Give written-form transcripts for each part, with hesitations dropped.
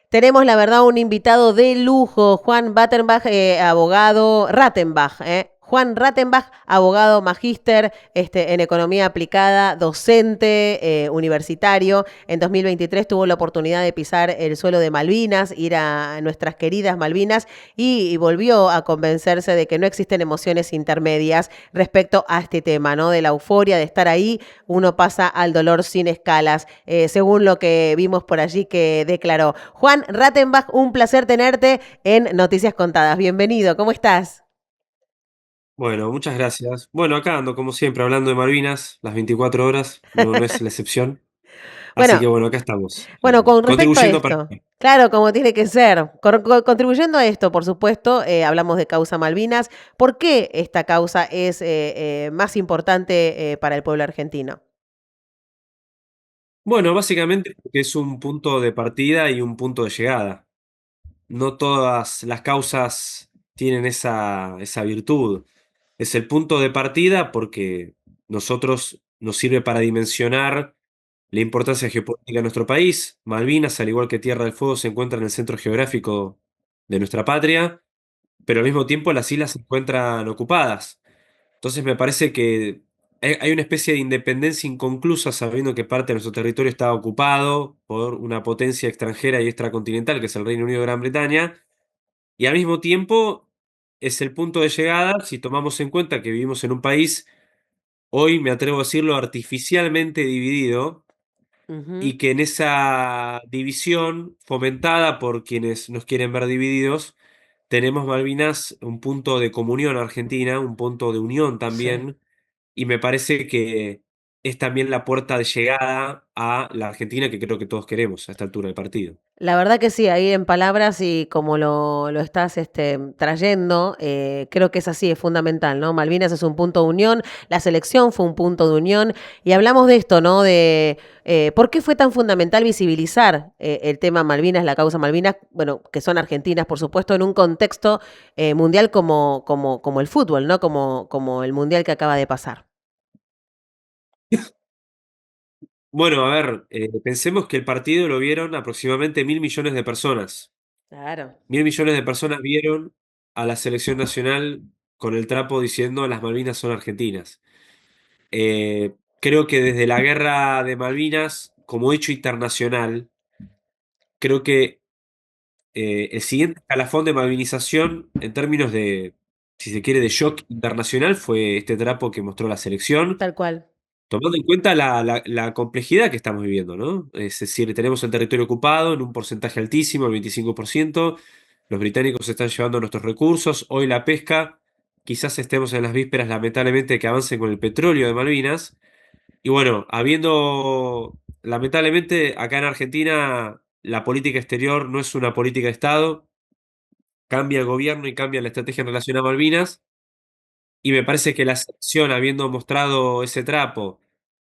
Tenemos, la verdad, un invitado de lujo, Juan Battenbach, abogado, Rattenbach, Juan Rattenbach, abogado magíster en economía aplicada, docente universitario. En 2023 tuvo la oportunidad de pisar el suelo de Malvinas, ir a nuestras queridas Malvinas y volvió a convencerse de que no existen emociones intermedias respecto a este tema, ¿no? De la euforia de estar ahí, uno pasa al dolor sin escalas, según lo que vimos por allí que declaró. Juan Rattenbach, un placer tenerte en Noticias Contadas. Bienvenido, ¿cómo estás? Bueno, muchas gracias. Bueno, acá ando como siempre hablando de Malvinas, las 24 horas, no es la excepción. Así Bueno, que bueno, acá estamos, bueno, con respecto a contribuyendo para... esto, claro, como tiene que ser, contribuyendo a esto, por supuesto, hablamos de causa Malvinas. ¿Por qué esta causa es más importante para el pueblo argentino? Bueno, básicamente porque es un punto de partida y un punto de llegada. No todas las causas tienen esa virtud. Es el punto de partida porque nosotros nos sirve para dimensionar la importancia geopolítica de nuestro país. Malvinas, al igual que Tierra del Fuego, se encuentra en el centro geográfico de nuestra patria, pero al mismo tiempo las islas se encuentran ocupadas. Entonces me parece que hay una especie de independencia inconclusa sabiendo que parte de nuestro territorio está ocupado por una potencia extranjera y extracontinental, que es el Reino Unido de Gran Bretaña, y al mismo tiempo es el punto de llegada si tomamos en cuenta que vivimos en un país, hoy me atrevo a decirlo, artificialmente dividido, Ujú. y que en esa división fomentada por quienes nos quieren ver divididos, tenemos Malvinas un punto de comunión argentina, un punto de unión Sí. también, y me parece que es también la puerta de llegada a la Argentina que creo que todos queremos a esta altura del partido. La verdad que sí, ahí en palabras y como lo estás trayendo, creo que es así, es fundamental, ¿no? Malvinas es un punto de unión, la selección fue un punto de unión y hablamos de esto, ¿no? De por qué fue tan fundamental visibilizar el tema Malvinas, la causa Malvinas, bueno, que son argentinas, por supuesto, en un contexto mundial como el fútbol, ¿no? Como el mundial que acaba de pasar. Bueno, a ver, pensemos que el partido lo vieron aproximadamente 1.000 millones de personas. Claro, 1.000 millones de personas vieron a la selección nacional con el trapo diciendo las Malvinas son argentinas. Creo que desde la guerra de Malvinas, como hecho internacional, creo que el siguiente escalafón de malvinización en términos de, si se quiere, de shock internacional fue este trapo que mostró la selección, tal cual. tomando en cuenta la complejidad que estamos viviendo, ¿no? Es decir, tenemos el territorio ocupado en un porcentaje altísimo, el 25%. Los británicos se están llevando nuestros recursos. Hoy la pesca, quizás estemos en las vísperas, lamentablemente, de que avancen con el petróleo de Malvinas. Y bueno, habiendo, lamentablemente, acá en Argentina, la política exterior no es una política de Estado. Cambia el gobierno y cambia la estrategia en relación a Malvinas. Y me parece que la selección, habiendo mostrado ese trapo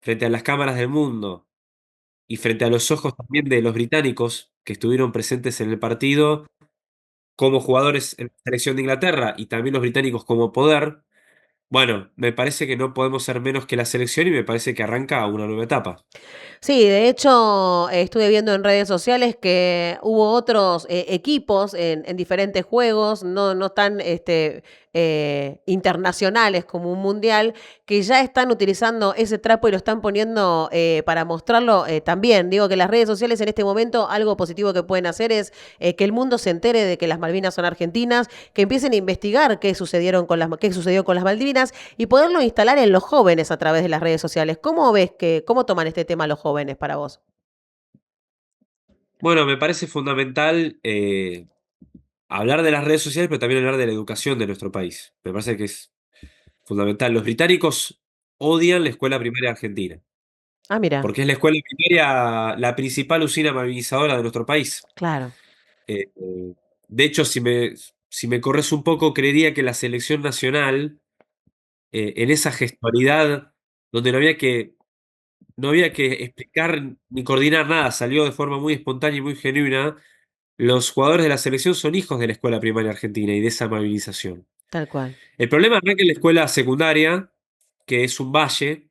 frente a las cámaras del mundo y frente a los ojos también de los británicos que estuvieron presentes en el partido como jugadores en la selección de Inglaterra y también los británicos como poder, bueno, me parece que no podemos ser menos que la selección y me parece que arranca una nueva etapa. Sí, de hecho, estuve viendo en redes sociales que hubo otros equipos en diferentes juegos, no tan internacionales como un mundial, que ya están utilizando ese trapo y lo están poniendo para mostrarlo también. Digo que las redes sociales en este momento, algo positivo que pueden hacer es que el mundo se entere de que las Malvinas son argentinas, que empiecen a investigar qué sucedió con las Malvinas y poderlo instalar en los jóvenes a través de las redes sociales. ¿Cómo ves cómo toman este tema los jóvenes para vos? Bueno, me parece fundamental hablar de las redes sociales, pero también hablar de la educación de nuestro país. Me parece que es fundamental. Los británicos odian la escuela primaria argentina, Ah, mira, porque es la escuela primaria la principal usina malvinizadora de nuestro país. claro, De hecho, si me corres un poco, creería que la selección nacional, en esa gestualidad, donde no había que explicar ni coordinar nada, salió de forma muy espontánea y muy genuina. Los jugadores de la selección son hijos de la escuela primaria argentina y de esa movilización. tal cual. El problema arranca en la escuela secundaria, que es un valle,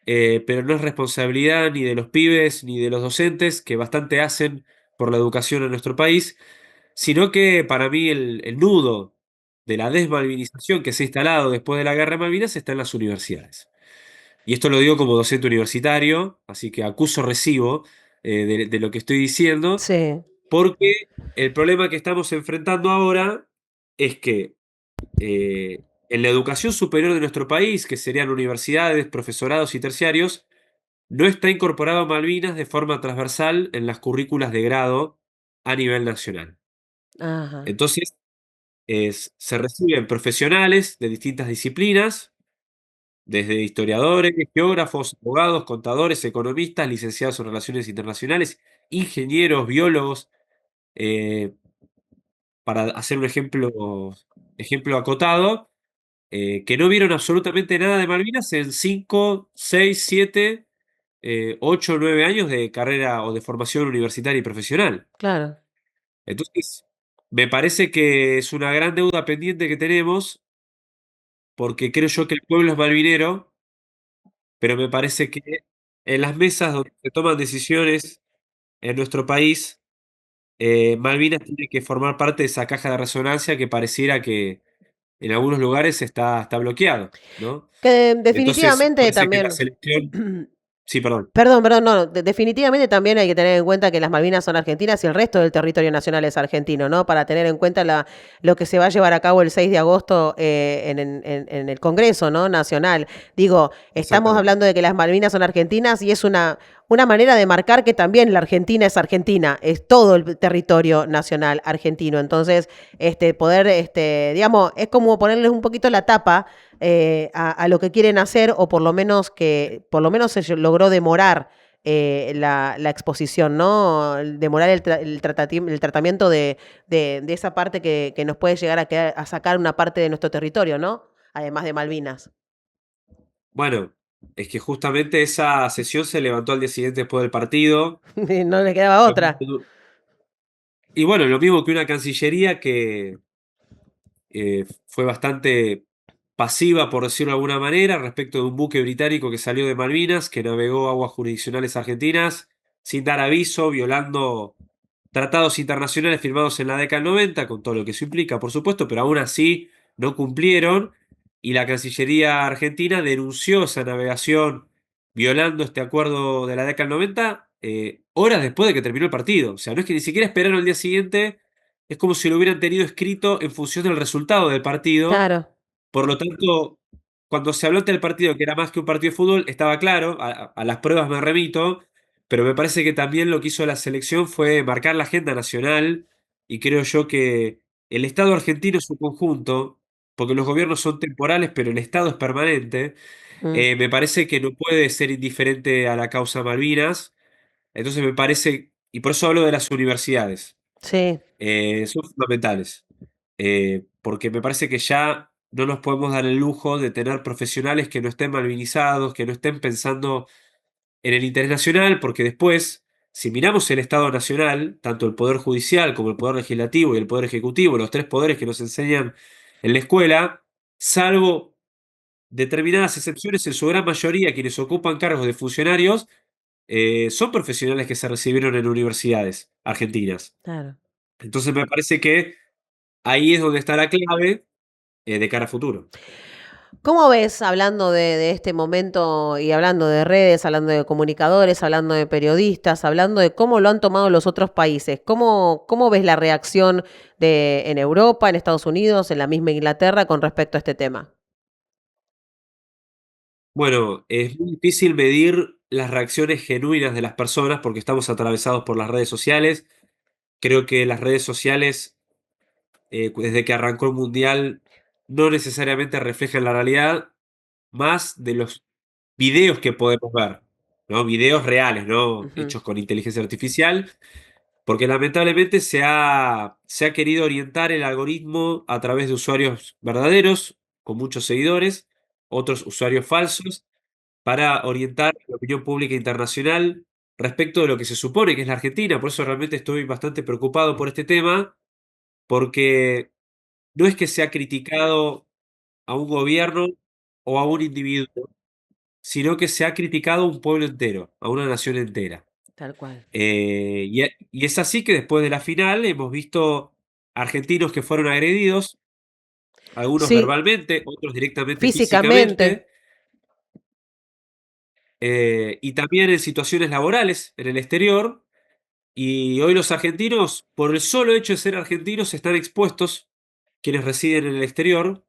pero no es responsabilidad ni de los pibes ni de los docentes, que bastante hacen por la educación en nuestro país, sino que para mí el nudo de la desmalvinización que se ha instalado después de la Guerra de Malvinas está en las universidades. Y esto lo digo como docente universitario, así que acuso recibo de lo que estoy diciendo, Sí, porque el problema que estamos enfrentando ahora es que en la educación superior de nuestro país, que serían universidades, profesorados y terciarios, no está incorporado Malvinas de forma transversal en las currículas de grado a nivel nacional. ajá, Entonces, se reciben profesionales de distintas disciplinas, desde historiadores, geógrafos, abogados, contadores, economistas, licenciados en relaciones internacionales, ingenieros, biólogos, eh, para hacer un ejemplo acotado, que no vieron absolutamente nada de Malvinas en 5, 6, 7, 8 o 9 años de carrera o de formación universitaria y profesional. claro. Entonces, me parece que es una gran deuda pendiente que tenemos, porque creo yo que el pueblo es malvinero, pero me parece que en las mesas donde se toman decisiones en nuestro país, Malvinas tiene que formar parte de esa caja de resonancia que pareciera que en algunos lugares está bloqueado, ¿no? Que Entonces, me definitivamente parece que la también. selección. Sí, perdón. Perdón, perdón, no, definitivamente también hay que tener en cuenta que las Malvinas son argentinas y el resto del territorio nacional es argentino, ¿no? Para tener en cuenta lo que se va a llevar a cabo el 6 de agosto en el Congreso, ¿no? Nacional. Digo, estamos Exactamente. hablando de que las Malvinas son argentinas y es una manera de marcar que también la Argentina es argentina, es todo el territorio nacional argentino. Entonces, poder, digamos, es como ponerles un poquito la tapa a lo que quieren hacer o por lo menos se logró demorar la exposición, ¿no? Demorar el tratamiento de esa parte que nos puede llegar a sacar una parte de nuestro territorio, ¿no? Además de Malvinas. Bueno, es que justamente esa sesión se levantó al día siguiente después del partido. No le quedaba Lo otra. mismo- Y bueno, lo mismo que una Cancillería que fue bastante pasiva, por decirlo de alguna manera, respecto de un buque británico que salió de Malvinas, que navegó aguas jurisdiccionales argentinas sin dar aviso, violando tratados internacionales firmados en la década del 90, con todo lo que eso implica, por supuesto, pero aún así no cumplieron, y la Cancillería argentina denunció esa navegación violando este acuerdo de la década del 90, horas después de que terminó el partido. O sea, no es que ni siquiera esperaron el día siguiente, es como si lo hubieran tenido escrito en función del resultado del partido. Claro, Por lo tanto, cuando se habló del partido, que era más que un partido de fútbol, estaba claro, a las pruebas me remito, pero me parece que también lo que hizo la selección fue marcar la agenda nacional, y creo yo que el Estado argentino en su conjunto, porque los gobiernos son temporales, pero el Estado es permanente, mm, me parece que no puede ser indiferente a la causa Malvinas. Entonces me parece, y por eso hablo de las universidades, sí, son fundamentales. Porque me parece que ya no nos podemos dar el lujo de tener profesionales que no estén malvinizados, que no estén pensando en el interés nacional, porque después, si miramos el Estado nacional, tanto el Poder Judicial como el Poder Legislativo y el Poder Ejecutivo, los tres poderes que nos enseñan en la escuela, salvo determinadas excepciones, en su gran mayoría quienes ocupan cargos de funcionarios, son profesionales que se recibieron en universidades argentinas. claro. Entonces me parece que ahí es donde está la clave de cara a futuro. ¿Cómo ves, hablando de este momento y hablando de redes, hablando de comunicadores, hablando de periodistas, hablando de cómo lo han tomado los otros países? ¿Cómo ves la reacción en Europa, en Estados Unidos, en la misma Inglaterra con respecto a este tema? Bueno, es muy difícil medir las reacciones genuinas de las personas porque estamos atravesados por las redes sociales. Creo que las redes sociales, desde que arrancó el Mundial, no necesariamente reflejan la realidad, más de los videos que podemos ver, ¿no? Videos reales, ¿no? Ujú, Hechos con inteligencia artificial, porque lamentablemente se ha querido orientar el algoritmo a través de usuarios verdaderos, con muchos seguidores, otros usuarios falsos, para orientar la opinión pública internacional respecto de lo que se supone que es la Argentina. Por eso realmente estoy bastante preocupado por este tema, porque no es que se ha criticado a un gobierno o a un individuo, sino que se ha criticado a un pueblo entero, a una nación entera. Tal cual. Y es así que después de la final hemos visto argentinos que fueron agredidos, algunos Sí, verbalmente, otros directamente físicamente, físicamente, y también en situaciones laborales en el exterior. Y hoy los argentinos, por el solo hecho de ser argentinos, están expuestos, quienes residen en el exterior,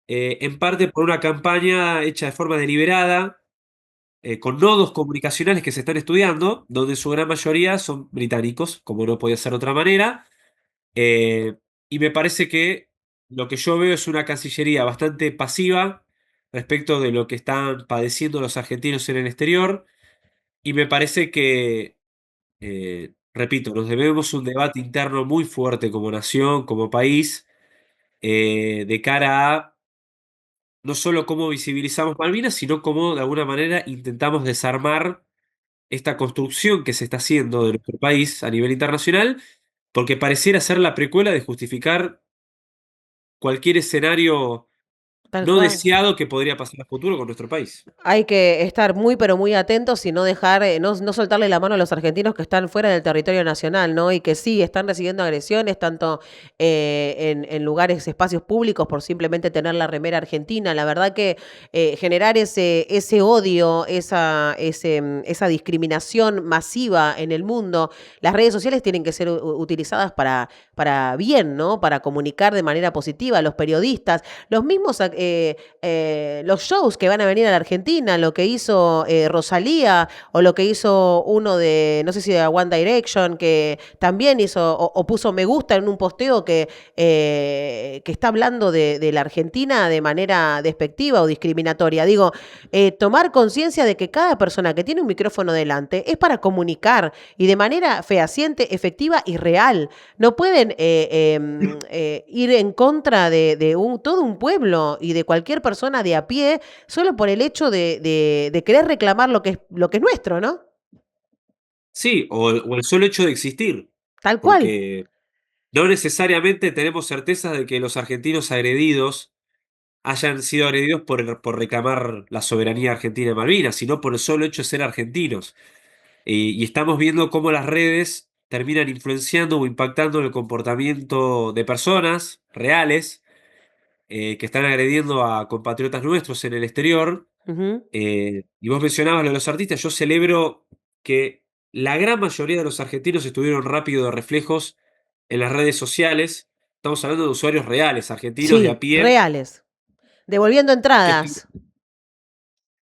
en parte por una campaña hecha de forma deliberada, con nodos comunicacionales que se están estudiando, donde en su gran mayoría son británicos, como no podía ser de otra manera. Eh, y me parece que lo que yo veo es una Cancillería bastante pasiva respecto de lo que están padeciendo los argentinos en el exterior. Y me parece que, repito, nos debemos un debate interno muy fuerte como nación, como país, de cara a no solo cómo visibilizamos Malvinas, sino cómo de alguna manera intentamos desarmar esta construcción que se está haciendo de nuestro país a nivel internacional, porque pareciera ser la precuela de justificar cualquier escenario tal no cual. deseado que podría pasar a futuro con nuestro país. Hay que estar muy, pero muy atentos y no dejar, no soltarle la mano a los argentinos que están fuera del territorio nacional, ¿no? Y que sí, están recibiendo agresiones, tanto en lugares, espacios públicos, por simplemente tener la remera argentina. La verdad que generar ese odio, esa discriminación masiva en el mundo, las redes sociales tienen que ser utilizadas para bien, ¿no? Para comunicar de manera positiva. Los periodistas, los mismos los shows que van a venir a la Argentina, lo que hizo Rosalía o lo que hizo uno de, no sé si de One Direction, que también hizo o puso me gusta en un posteo que está hablando de la Argentina de manera despectiva o discriminatoria. Digo, tomar conciencia de que cada persona que tiene un micrófono delante es para comunicar y de manera fehaciente, efectiva y real. No pueden ir en contra de todo un pueblo y de cualquier persona de a pie solo por el hecho de querer reclamar lo que es nuestro, ¿no? Sí, o el solo hecho de existir, Tal cual. porque no necesariamente tenemos certeza de que los argentinos agredidos hayan sido agredidos por reclamar la soberanía argentina de Malvinas, sino por el solo hecho de ser argentinos. Y estamos viendo cómo las redes terminan influenciando o impactando en el comportamiento de personas reales, que están agrediendo a compatriotas nuestros en el exterior. Ujú. Y vos mencionabas lo de los artistas, yo celebro que la gran mayoría de los argentinos estuvieron rápido de reflejos en las redes sociales. Estamos hablando de usuarios reales, argentinos de a Sí, pie, reales. Devolviendo que entradas.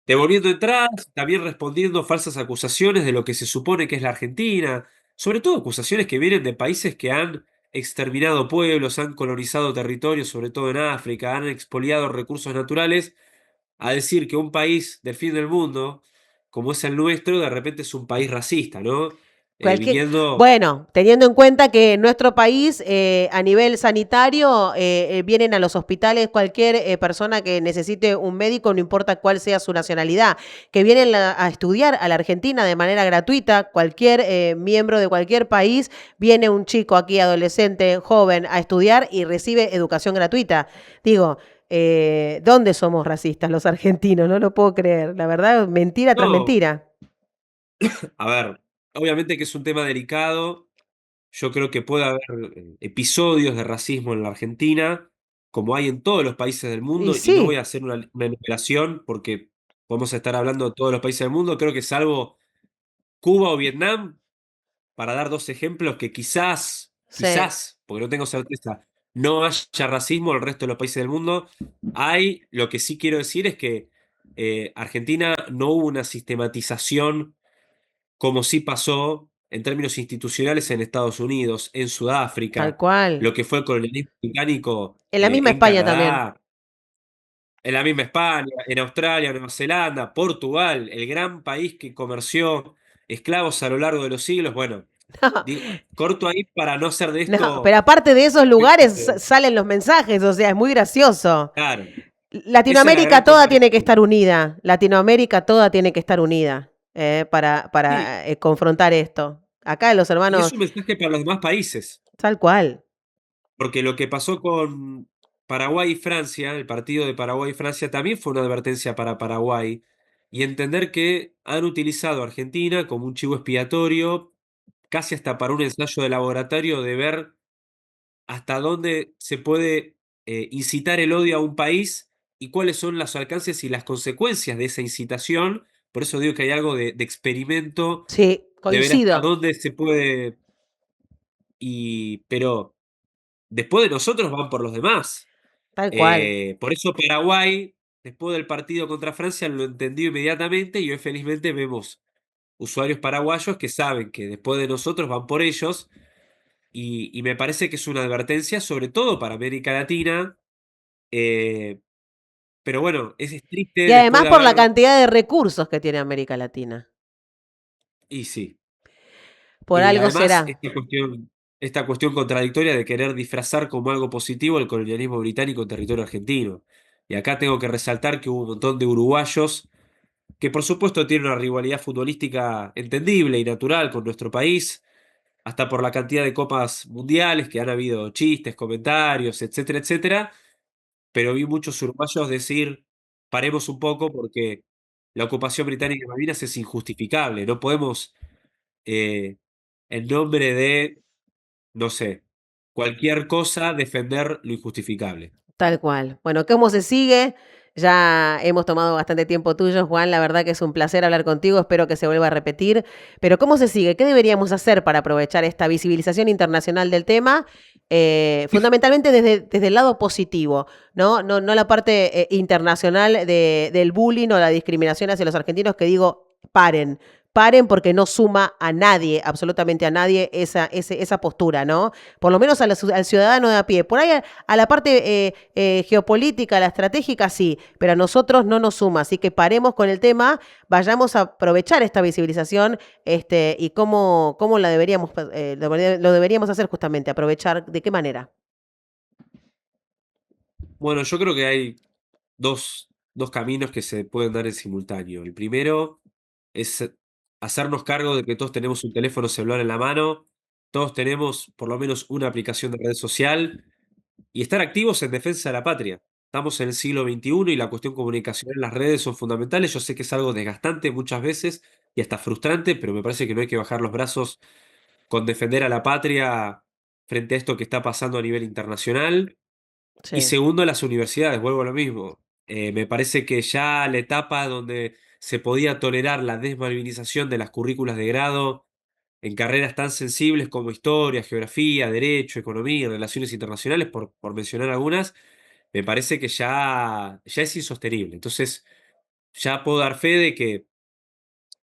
devolviendo entradas, también respondiendo falsas acusaciones de lo que se supone que es la Argentina, sobre todo acusaciones que vienen de países que han exterminado pueblos, han colonizado territorios, sobre todo en África, han expoliado recursos naturales, a decir que un país del fin del mundo, como es el nuestro, de repente es un país racista, ¿no? Cualquier, Viniendo, bueno, teniendo en cuenta que en nuestro país, a nivel sanitario, vienen a los hospitales cualquier persona que necesite un médico, no importa cuál sea su nacionalidad, que vienen a estudiar a la Argentina de manera gratuita, cualquier miembro de cualquier país, viene un chico aquí, adolescente, joven, a estudiar y recibe educación gratuita. Digo, ¿dónde somos racistas los argentinos? No lo puedo creer. La verdad, mentira tras no, mentira. a ver, obviamente que es un tema delicado. Yo creo que puede haber episodios de racismo en la Argentina, como hay en todos los países del Y mundo, y no voy sí, a hacer una enumeración porque podemos estar hablando de todos los países del mundo. Creo que salvo Cuba o Vietnam, para dar dos ejemplos que sí. porque no tengo certeza, no haya racismo en el resto de los países del mundo. Hay, lo que sí quiero decir es que Argentina no hubo una sistematización como sí pasó en términos institucionales en Estados Unidos, en Tal Sudáfrica, cual. lo que fue el colonialismo británico En la misma en España también. Canadá, en la misma España, en Australia, Nueva Zelanda, Portugal, el gran país que comerció esclavos a lo largo de los siglos. Bueno, corto ahí para no hacer de No, pero esto, aparte de esos lugares eh, salen los mensajes, o sea, es muy gracioso. claro, esa es la Latinoamérica gran toda tiene que contradicción. estar unida. Latinoamérica toda tiene que estar unida para, Sí, para confrontar esto. Acá los y es hermanos, un mensaje para los demás países. tal cual. Porque lo que pasó con Paraguay y Francia, el partido de Paraguay y Francia, también fue una advertencia para Paraguay, y entender que han utilizado a Argentina como un chivo expiatorio, casi hasta para un ensayo de laboratorio de ver hasta dónde se puede incitar el odio a un país y cuáles son los alcances y las consecuencias de esa incitación. Por eso digo que hay algo de experimento, Sí, de ver hasta coincido, dónde se puede, pero después de nosotros van por los demás. tal cual. Por eso Paraguay, después del partido contra Francia, lo entendió inmediatamente y hoy felizmente vemos usuarios paraguayos que saben que después de nosotros van por ellos y me parece que es una advertencia sobre todo para América Latina, eh, pero bueno, es triste Y después además de por la haber... cantidad de recursos que tiene América Latina. Y sí, Por y algo además será. esta cuestión contradictoria de querer disfrazar como algo positivo el colonialismo británico en territorio argentino. Y acá tengo que resaltar que hubo un montón de uruguayos que por supuesto tienen una rivalidad futbolística entendible y natural con nuestro país, hasta por la cantidad de copas mundiales que han habido chistes, comentarios, etcétera, etcétera, pero vi muchos uruguayos decir, paremos un poco porque la ocupación británica de Malvinas es injustificable, no podemos, eh, en nombre de, no sé, cualquier cosa, defender lo injustificable. Tal cual. Bueno, ¿cómo se sigue? Ya hemos tomado bastante tiempo tuyo, Juan. La verdad que es un placer hablar contigo. Espero que se vuelva a repetir. Pero ¿cómo se sigue? ¿Qué deberíamos hacer para aprovechar esta visibilización internacional del tema? Fundamentalmente desde el lado positivo, ¿no? No la parte internacional del bullying o la discriminación hacia los argentinos, que digo, paren. Paren porque no suma a nadie, absolutamente a nadie, esa postura, ¿no? Por lo menos al ciudadano de a pie. Por ahí a la parte geopolítica, a la estratégica, sí, pero a nosotros no nos suma. Así que paremos con el tema, vayamos a aprovechar esta visibilización y cómo la deberíamos, lo deberíamos hacer justamente, aprovechar de qué manera. Bueno, yo creo que hay dos caminos que se pueden dar en simultáneo. El primero es hacernos cargo de que todos tenemos un teléfono celular en la mano, todos tenemos por lo menos una aplicación de red social y estar activos en defensa de la patria. Estamos en el siglo XXI y la cuestión comunicacional en las redes son fundamentales. Yo sé que es algo desgastante muchas veces y hasta frustrante, pero me parece que no hay que bajar los brazos con defender a la patria frente a esto que está pasando a nivel internacional. Y Sí. segundo, las universidades, vuelvo a lo mismo. Me parece que ya la etapa donde se podía tolerar la desmalvinización de las currículas de grado en carreras tan sensibles como historia, geografía, derecho, economía y relaciones internacionales, por mencionar algunas, me parece que ya es insostenible. Entonces, ya puedo dar fe de que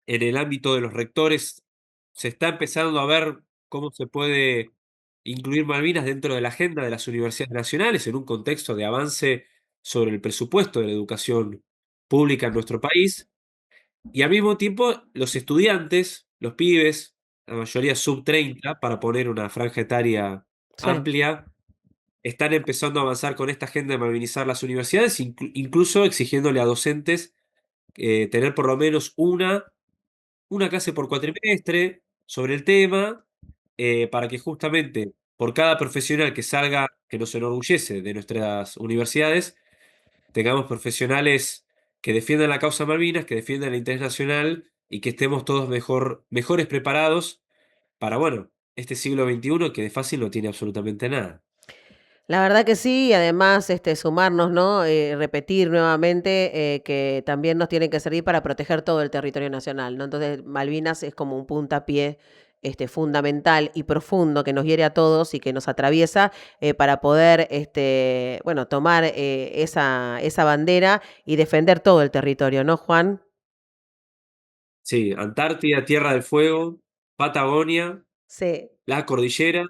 en el ámbito de los rectores se está empezando a ver cómo se puede incluir Malvinas dentro de la agenda de las universidades nacionales en un contexto de avance sobre el presupuesto de la educación pública en nuestro país. Y al mismo tiempo, los estudiantes, los pibes, la mayoría sub 30 para poner una franja etaria Sí. amplia, están empezando a avanzar con esta agenda de malvinizar las universidades, incluso exigiéndole a docentes tener por lo menos una clase por cuatrimestre sobre el tema, para que justamente por cada profesional que salga, que nos enorgullece de nuestras universidades, tengamos profesionales que defiendan la causa Malvinas, que defiendan el interés nacional y que estemos todos mejores preparados para, bueno, este siglo XXI que de fácil no tiene absolutamente nada. La verdad que sí, y además sumarnos, ¿no? Repetir nuevamente que también nos tienen que servir para proteger todo el territorio nacional, ¿no? Entonces, Malvinas es como un puntapié fundamental y profundo que nos hiere a todos y que nos atraviesa para poder, bueno, tomar esa bandera y defender todo el territorio, ¿no, Juan? Sí, Antártida, Tierra del Fuego, Patagonia, Sí. la cordillera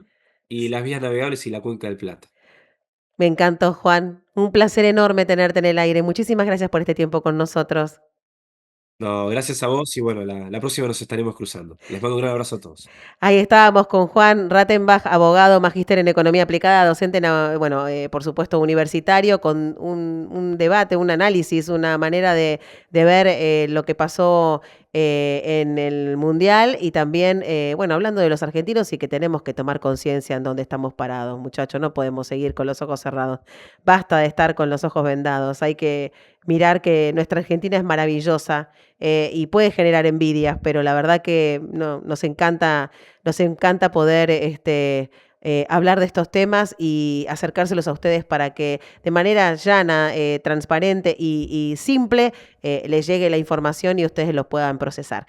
y las vías navegables y la cuenca del Plata. Me encantó, Juan. Un placer enorme tenerte en el aire. Muchísimas gracias por este tiempo con nosotros. No, gracias a vos y bueno, la próxima nos estaremos cruzando. Les mando un gran abrazo a todos. Ahí estábamos con Juan Rattenbach, abogado, magíster en economía aplicada, docente, bueno, por supuesto, universitario, con un debate, un análisis, una manera de ver lo que pasó en el Mundial y también, bueno, hablando de los argentinos y que tenemos que tomar conciencia en dónde estamos parados, muchachos, no podemos seguir con los ojos cerrados, basta de estar con los ojos vendados, hay que mirar que nuestra Argentina es maravillosa y puede generar envidias, pero la verdad que no, nos encanta poder hablar de estos temas y acercárselos a ustedes para que de manera llana, transparente y simple les llegue la información y ustedes lo puedan procesar.